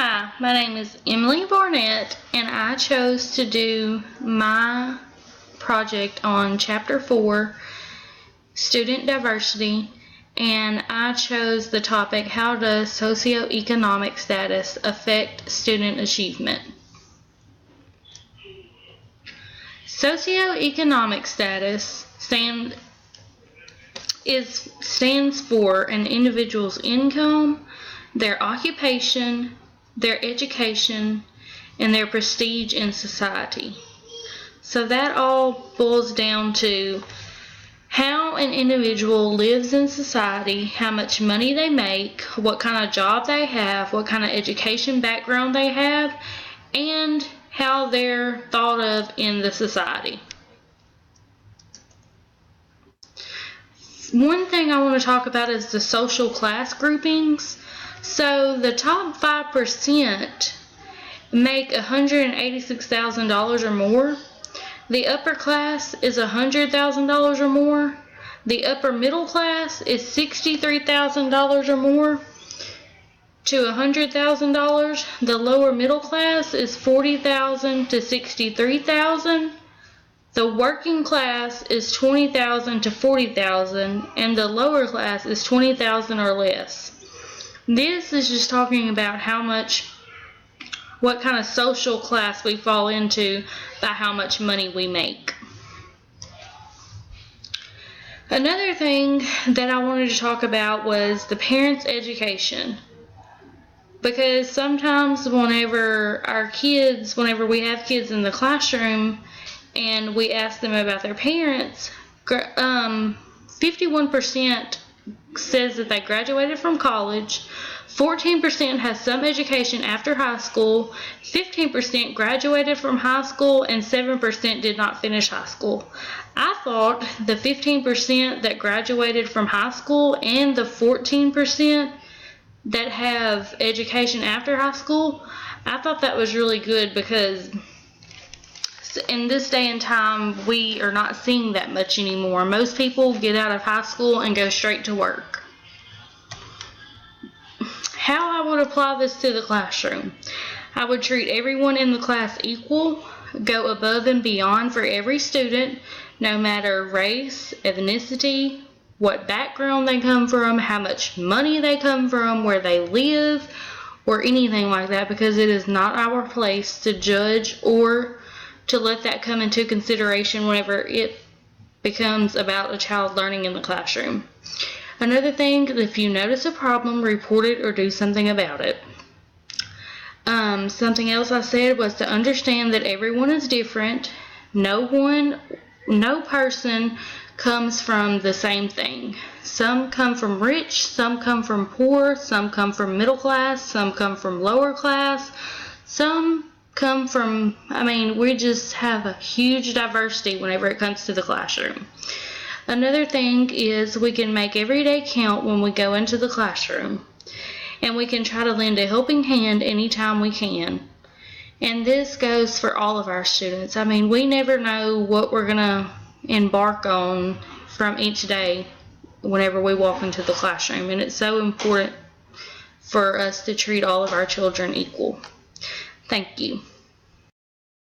Hi, my name is Emily Barnett, and I chose to do my project on Chapter 4, Student Diversity, and I chose the topic, How does socioeconomic status affect student achievement? Socioeconomic status stands for an individual's income, their occupation, their education, and their prestige in society. So that all boils down to how an individual lives in society, how much money they make, what kind of job they have, what kind of education background they have, and how they're thought of in the society. One thing I want to talk about is the social class groupings. So the top 5% make $186,000 or more. The upper class is $100,000 or more. The upper middle class is $63,000 or more to $100,000. The lower middle class is $40,000 to $63,000. The working class is $20,000 to $40,000, and the lower class is $20,000 or less. This is just talking about what kind of social class we fall into by how much money we make. Another thing that I wanted to talk about was the parents' education. Because sometimes whenever we have kids in the classroom and we ask them about their parents, 51% says that they graduated from college, 14% has some education after high school, 15% graduated from high school, and 7% did not finish high school. I thought the 15% that graduated from high school and the 14% that have education after high school, I thought that was really good, because in this day and time we are not seeing that much anymore. Most people get out of high school and go straight to work. How I would apply this to the classroom: I would treat everyone in the class equal, go above and beyond for every student, no matter race, ethnicity, what background they come from, how much money they come from, where they live, or anything like that, because it is not our place to judge or to let that come into consideration whenever it becomes about a child learning in the classroom. Another thing, if you notice a problem, report it or do something about it. Something else I said was to understand that everyone is different. No person comes from the same thing. Some come from rich, some come from poor, some come from middle class, some come from lower class, some come from, we just have a huge diversity whenever it comes to the classroom. Another thing is we can make every day count when we go into the classroom, and we can try to lend a helping hand anytime we can. And this goes for all of our students. We never know what we're going to embark on from each day whenever we walk into the classroom, and it's so important for us to treat all of our children equal. Thank you.